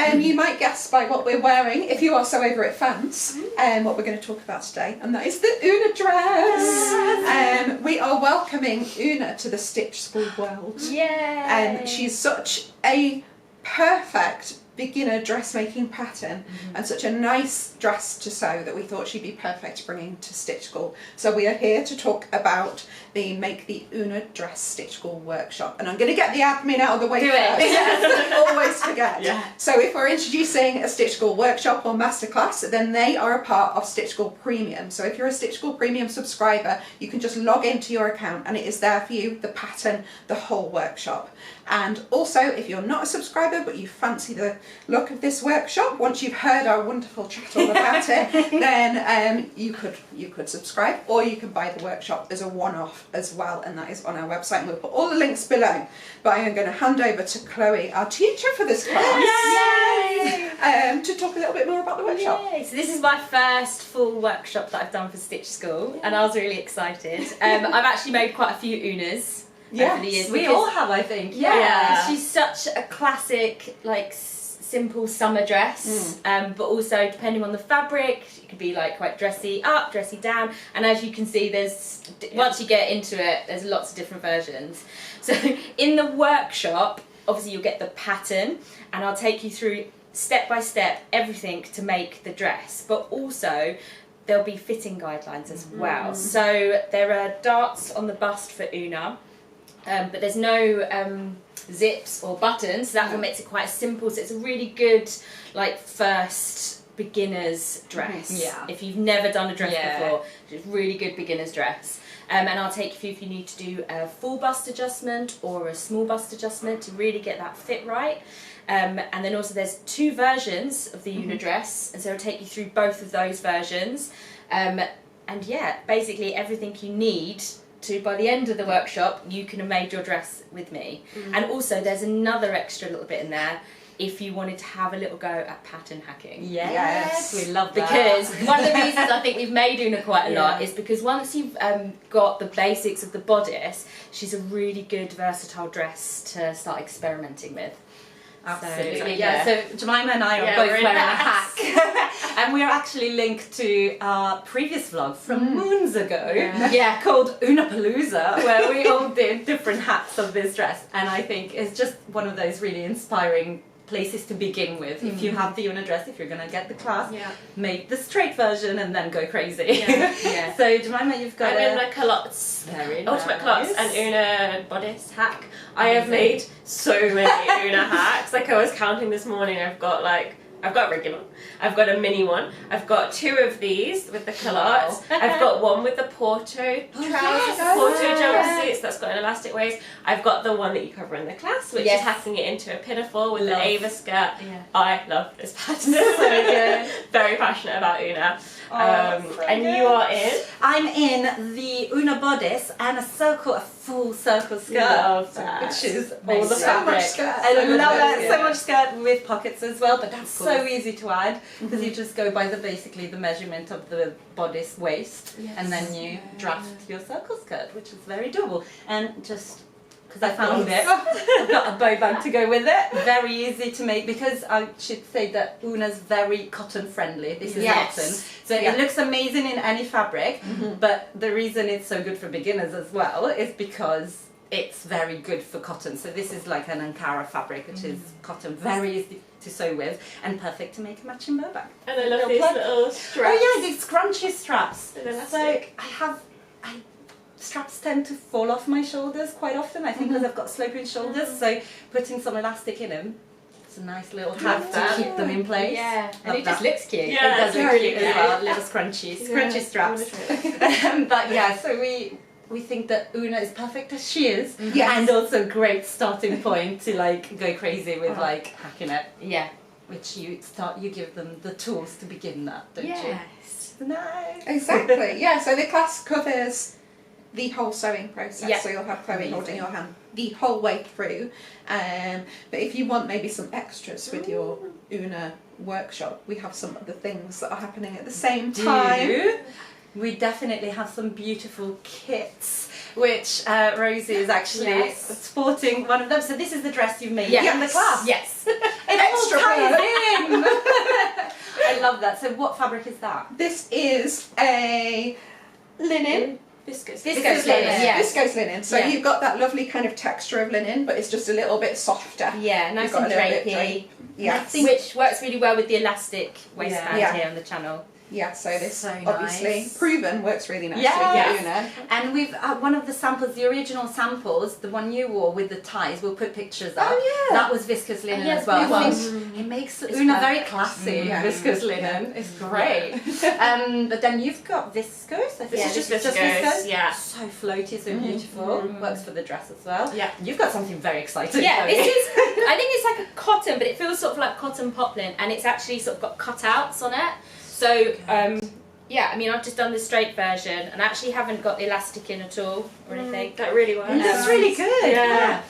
You might guess by what we're wearing, if you are so over it fans, what we're going to talk about today, and that is the Oona dress. We are welcoming Oona to the Stitch School world. Yay! She's such a perfect beginner dressmaking pattern and such a nice dress to sew that we thought she'd be perfect bringing to Stitch School. So we are here to talk about the Make the Oona Dress Stitch School workshop, and I'm going to get the admin out of the way first. Yes, always forget. Yeah. So if we're introducing a Stitch School workshop or masterclass, then they are a part of Stitch School Premium. So if you're a Stitch School Premium subscriber, you can just log into your account and it is there for you, the pattern, the whole workshop. And also, if you're not a subscriber but you fancy the look of this workshop, once you've heard our wonderful chat all about it, then you could subscribe, or you can buy the workshop as a one-off as well, and that is on our website, and we'll put all the links below. But I am going to hand over to Chloe, our teacher for this class, to talk a little bit more about the workshop. Yay. So this is my first full workshop that I've done for Stitch School, and I was really excited. I've actually made quite a few Oonas. Over the years, we all have, I think. Yeah, she's such a classic, like simple summer dress. But also, depending on the fabric, it could be like quite dressy up, dressy down. And as you can see, there's once you get into it, there's lots of different versions. So in the workshop, obviously you'll get the pattern, and I'll take you through step by step everything to make the dress. But also, there'll be fitting guidelines as well. So there are darts on the bust for Oona. But there's no zips or buttons, so that one makes it quite simple. So it's a really good, like, first beginner's dress. Yeah. If you've never done a dress before, it's a really good beginner's dress. And I'll take you through if you need to do a full bust adjustment or a small bust adjustment to really get that fit right. And then also there's two versions of the Oona dress, and so I'll take you through both of those versions. And yeah, basically everything you need to, by the end of the workshop, you can have made your dress with me. And also there's another extra little bit in there if you wanted to have a little go at pattern hacking. Yes, we love that. Because one of the reasons I think we've made Oona quite a lot is because once you've got the basics of the bodice, she's a really good versatile dress to start experimenting with. Absolutely, So, So Jemima and I are both wearing a hack. And we are actually linked to our previous vlog from moons ago called Oonapalooza, where we all did different hats of this dress. And I think it's just one of those really inspiring places to begin with. If you have the Oona dress, if you're going to get the class, make the straight version and then go crazy. So Jemima, you've got I'm in my culottes, very ultimate nice. culottes and Oona bodice hack. I have made so many Oona hacks. Like I was counting this morning, I've got a regular, I've got a mini one, I've got two of these with the culottes, I've got one with the Porto trousers, Porto jumpsuits that's got an elastic waist, I've got the one that you cover in the class, which is hacking it into a pinafore with the Ava skirt. I love this pattern. So good. Very passionate about Oona. And you are in? I'm in the Oona bodice and a full circle skirt. Love that. Which is Amazing. all the So fabric. much skirt. I love it. Yeah. So much skirt with pockets as well, but that's so easy to add because you just go by basically the measurement of the bodice waist and then you draft your circle skirt, which is very doable. And just because I found it, I've got a bow band to go with it. Very easy to make because I should say that Oona's very cotton friendly. This is cotton. So it looks amazing in any fabric, but the reason it's so good for beginners as well is because it's very good for cotton. So this is like an Ankara fabric, which is cotton, very easy to sew with and perfect to make a matching bow bag. And I love these little straps. Oh yeah, these scrunchy straps. With elastic. So straps tend to fall off my shoulders quite often, I think because I've got sloping shoulders, so putting some elastic in them, it's a nice little hack to keep them in place. Yeah, and Love it just that. looks cute. It does look very cute as cute. well, little scrunchy straps. But yeah, so we think that Oona is perfect as she is, and also a great starting point to like go crazy with like hacking it. Yeah. Which you give them the tools to begin that, don't you? Yes. Nice. Exactly. Yeah. So the class covers the whole sewing process. Yeah. So you'll have Chloe holding your hand the whole way through. But if you want maybe some extras with your Oona workshop, we have some other things that are happening at the same time. We definitely have some beautiful kits, which Rosie is actually sporting one of them. So this is the dress you made in the class. Yes. It all ties in. I love that. So what fabric is that? This is a linen. Viscose. Viscose linen, yes. Viscose linen. So Yeah. you've got that lovely kind of texture of linen, but it's just a little bit softer. Yeah, nice You've got and a little bit drapey. Yes. Which works really well with the elastic waistband Yeah. here on the channel. Yeah, so this So obviously nice. proven works really nicely. Yes. Una. And we've one of the samples, the original samples, the one you wore with the ties. We'll put pictures up. Oh, yeah. That was viscose linen yes, as well. it I was. think it makes It's Una very perfect. classy. Yeah. Viscose linen. It's great. But then you've got viscose. I think This is just viscose, yeah. So floaty, so beautiful. Works for the dress as well. Yeah. You've got something very exciting. Yeah, Chloe. this is, I think it's like a cotton, but it feels sort of like cotton poplin, and it's actually sort of got cutouts on it. So, yeah, I mean, I've just done the straight version, and I actually haven't got the elastic in at all, or anything. That really works. It looks really good. Yeah.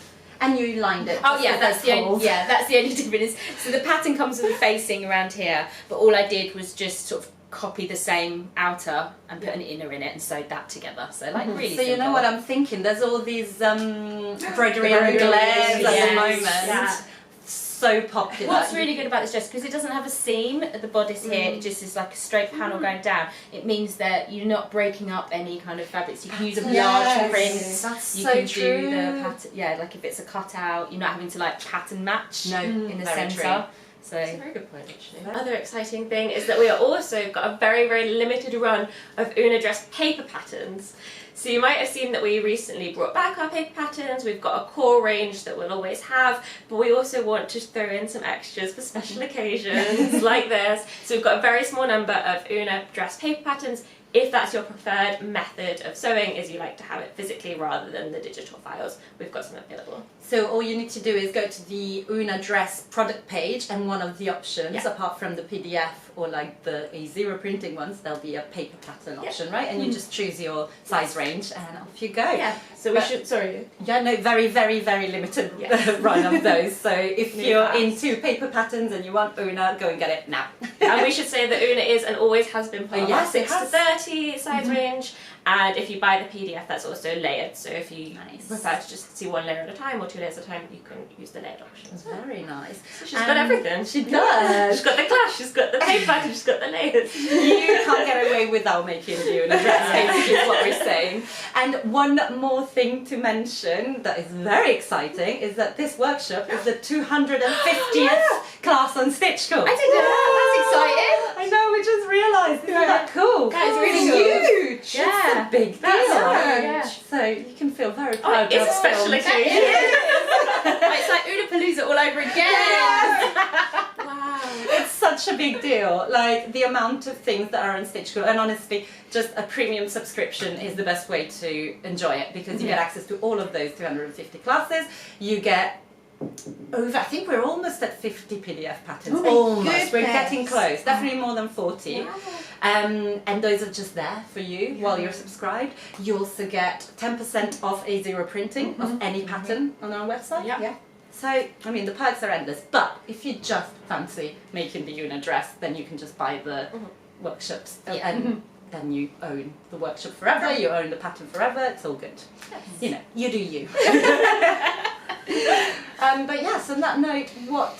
And you lined it. Oh yeah, with that's those the only, holes. yeah, that's the only difference. So the pattern comes with the facing around here, but all I did was just sort of copy the same outer and put an inner in it and sewed that together. So like really So you know simple. what I'm thinking? There's all these embroidery and Embroidery, glares at the yes, moment. yeah. So popular. What's really good about this dress, because it doesn't have a seam at the bodice here, it just is like a straight panel going down. It means that you're not breaking up any kind of fabrics. You can use a large Yes. print. That's You so can true. do the pattern, yeah, like if it's a cutout, you're not having to like pattern match No, in the very centre. true. So That's a very good point, actually. Other exciting thing is that we are also got a very, very limited run of Oona dress paper patterns. So you might have seen that we recently brought back our paper patterns. We've got a core range that we'll always have, but we also want to throw in some extras for special occasions like this. So we've got a very small number of Oona dress paper patterns. If that's your preferred method of sewing, is you like to have it physically rather than the digital files, we've got some available. So all you need to do is go to the Oona dress product page, and one of the options, apart from the PDF or like the A0 printing ones, there'll be a paper pattern option, right? And you just choose your size range and off you go. Yeah, so we But- should, sorry. Yeah, no, very, very, very limited Yes. run of those. So if Move you're fast. into paper patterns and you want Oona, go and get it now. And we should say that Oona is and always has been part of our Yes, it 6 to has. 30 size range. And if you buy the PDF, that's also layered. So if you Nice. prefer to just see one layer at a time or 2 layers at a time, you can use the layered option. Very nice. She's got everything. She does. She's got the clash, she's got the paper pattern, she's got the layers. You can't get away without making you an dress, basically, is what we're saying. And one more thing to mention that is very exciting is that this workshop is the 250th class on Stitch School. I didn't know. That's exciting. I know, we just realised. Isn't that cool? That is really It's cool. huge. Yeah. It's a big deal. That's huge. So you can feel very Oh, proud it is of a special film. occasion. It's like Oonapalooza all over again. Wow. It's such a big deal. Like the amount of things that are on Stitch School, and honestly, just a premium subscription is the best way to enjoy it, because you get access to all of those 250 classes. You get over, I think we're almost at 50 PDF patterns. Oh my Almost. We're goodness. getting close. Definitely more than 40. And those are just there for you while you're subscribed. You also get 10% off A0 printing of any pattern on our website. Yeah. So, I mean, the perks are endless, but if you just fancy making the Oona dress, then you can just buy the workshops and then you own the workshop forever, you own the pattern forever, it's all good. You know, you do you. But yes, on that note, what,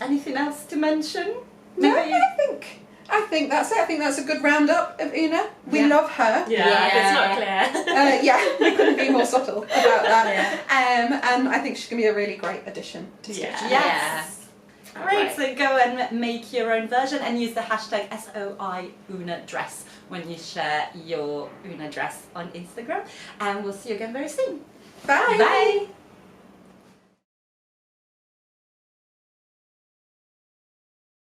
anything else to mention? No, Maybe- I think that's it. I think that's a good roundup of Oona. We love her. Yeah, it's not clear. Yeah, we couldn't be more subtle about that. And I think she's going to be a really great addition to Stitch. Yes. Great, Alright. so go and make your own version and use the hashtag SOI Oona dress when you share your Oona dress on Instagram. And we'll see you again very soon. Bye. Bye.